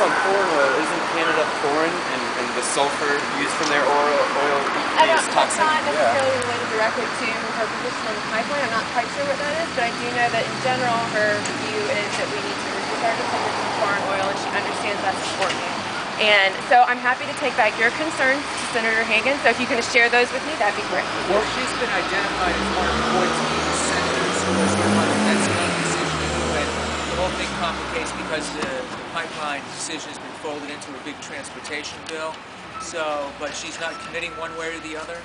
on foreign oil, isn't Canada foreign, and the sulfur used from their oil is toxic? That's not necessarily related directly to her position on the pipeline. I'm not quite sure what that is, but I do know that in general her view is that we need to reduce our dependence on foreign oil, and she understands that's important. And so I'm happy to take back your concerns to Senator Hagan, so if you can share those with me, that'd be great. Well, she's been identified as one of 14 senators who was the one that's made the decision, but the whole thing complicates because the pipeline decision has been folded into a big transportation bill. So, but she's not committing one way or the other?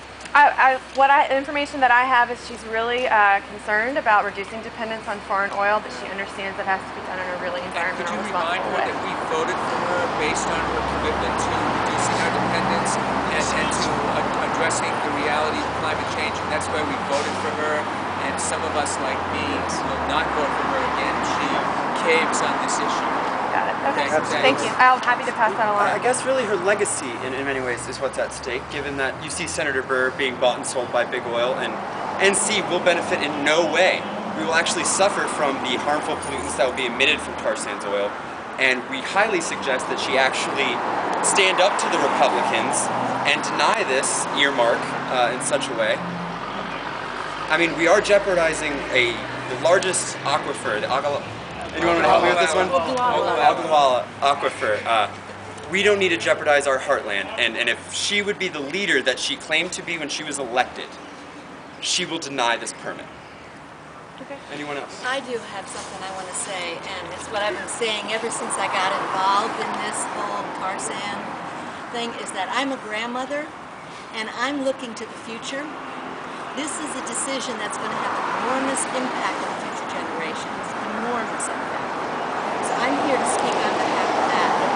Information that I have is she's really concerned about reducing dependence on foreign oil, but she understands it has to be done in a really environmental responsible way. Could you remind her that we voted for her based on her commitment to reducing our dependence and to addressing the reality of climate change, and that's why we voted for her, and some of us, like me, will not vote for her again if she caves on this issue. Got it. Okay. Thank you. I'm happy to pass that along. I guess really her legacy, in many ways, is what's at stake, given that you see Senator Burr being bought and sold by big oil, and NC will benefit in no way. We will actually suffer from the harmful pollutants that will be emitted from tar sands oil, and we highly suggest that she actually stand up to the Republicans and deny this earmark in such a way. I mean, we are jeopardizing the largest aquifer, the anyone want to help me with this one? Ogallala Aquifer. We don't need to jeopardize our heartland, and if she would be the leader that she claimed to be when she was elected, she will deny this permit. Okay. Anyone else? I do have something I want to say, and it's what I've been saying ever since I got involved in this whole tar sand thing, is that I'm a grandmother, and I'm looking to the future. This is a decision that's going to have enormous impact on future generations. Enormous impact. So I'm here to speak on behalf of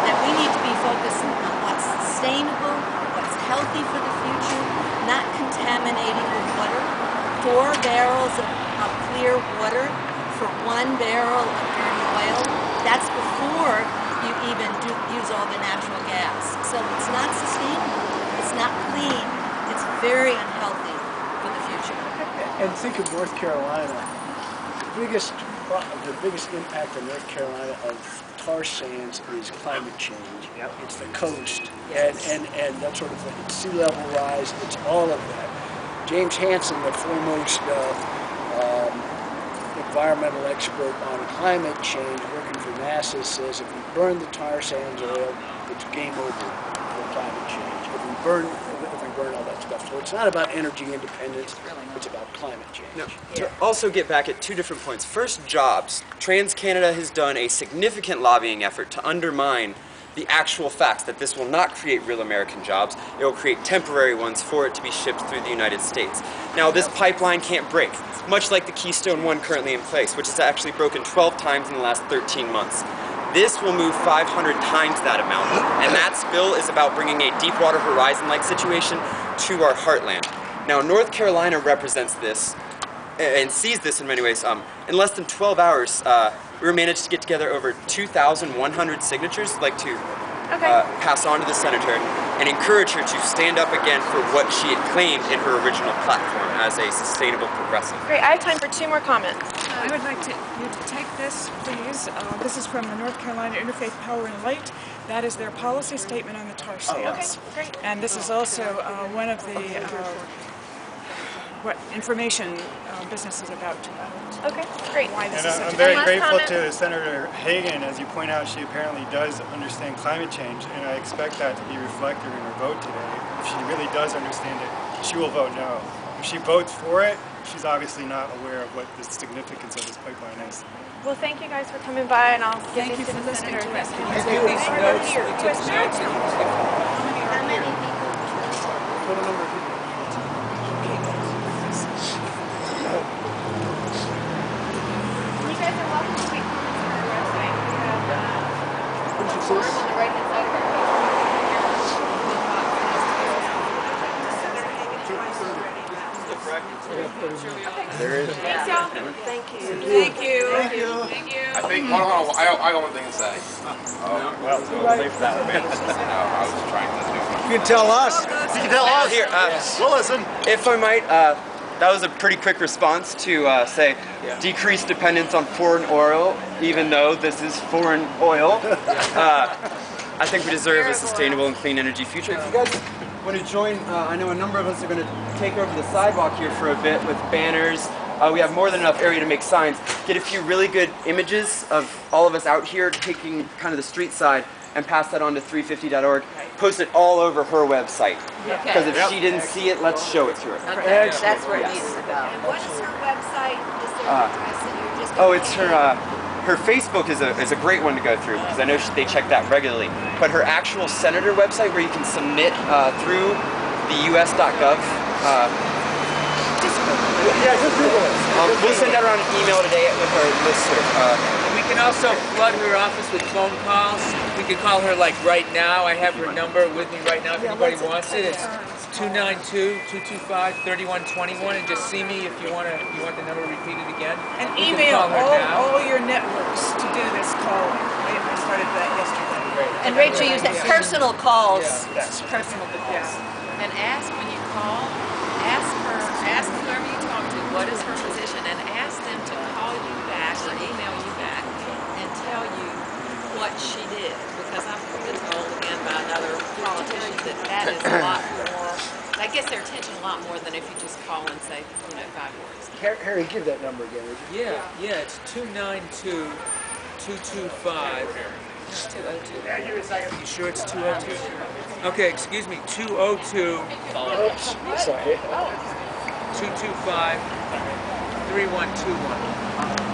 that we need to be focusing on what's sustainable, what's healthy for the future, not contaminating the water. 4 barrels of clear water for 1 barrel of dirty oil. That's before you even use all the natural gas. So it's not sustainable. It's not clean. It's very unhealthy for the future. And think of North Carolina. The biggest impact in North Carolina of tar sands is climate change. Yep. It's the coast, yes. and that sort of thing. It's sea level rise. It's all of that. James Hansen, the foremost environmental expert on climate change, working for NASA, says if we burn the tar sands oil, it's game over for climate change. If we burn all that stuff. So it's not about energy independence, it's about climate change. No, to also get back at 2 different points. First, jobs. TransCanada has done a significant lobbying effort to undermine the actual facts that this will not create real American jobs. It will create temporary ones for it to be shipped through the United States. Now, this pipeline can't break, much like the Keystone one currently in place, which has actually broken 12 times in the last 13 months. This will move 500 times that amount, and that spill is about bringing a Deepwater Horizon-like situation to our heartland. Now, North Carolina represents this and sees this in many ways. In less than 12 hours, we managed to get together over 2,100 signatures. I'd like to pass on to the senator and encourage her to stand up again for what she had claimed in her original platform as a sustainable progressive. Great, I have time for 2 more comments. I would like you to take this, please. This is from the North Carolina Interfaith Power and Light. That is their policy statement on the tar sands. Okay, great. And this is also one of the what information business is about. Okay, great. Why this And is such I'm a very last grateful comment. to Senator Hagan. As you point out, she apparently does understand climate change, and I expect that to be reflected in her vote today. If she really does understand it, she will vote no. If she votes for it, she's obviously not aware of what the significance of this pipeline is. Well, thank you guys for coming by, and I'll give Thank these you to for the listening senator. to us. We took these notes. We took notes. How many people? Total number of people. You guys are welcome to make comments on our website. We have a form on the right-hand side of our page. There is. Thanks, y'all. Thank you. Thank you. Thank you. Thank you. I think, I got one thing to say. Well, we'll leave that. I was trying to do. You can tell us. You can tell all here. We'll listen. If I might, That was a pretty quick response to say decrease dependence on foreign oil, even though this is foreign oil. I think we deserve a sustainable and clean energy future. If you guys want to join, I know a number of us are going to take over the sidewalk here for a bit with banners. We have more than enough area to make signs. Get a few really good images of all of us out here taking kind of the street side and pass that on to 350.org. Post it all over her website. Because if she didn't see it, let's show it to her. Okay, that's where it needs to go. And what is her website? Is there an address that you're just Oh, it's her. Her Facebook is a great one to go through because I know they check that regularly. But her actual senator website, where you can submit through the US.gov. Just Google it. We'll send out around an email today with our listserv. We can also flood her office with phone calls. We can call her like right now. I have her number with me right now if anybody wants it. It's 292-225-3121, and just see me if you want the number repeated again. And You can email call her now. all your networks to do this calling. I started that yesterday. And Rachel, you said personal calls. Personal calls. Yeah. And ask when you call, ask whoever you talk to, what is her position, and ask them to call you back or email you back and tell you what she did. Because I've been told again by another politician that is a lot more, that gets their attention a lot more than if you just call and say, 5 words. Harry, give that number again, would you? Yeah, it's 292-225. 202. You sure it's 202? Okay, excuse me, 202. Oops, sorry. 225-3121.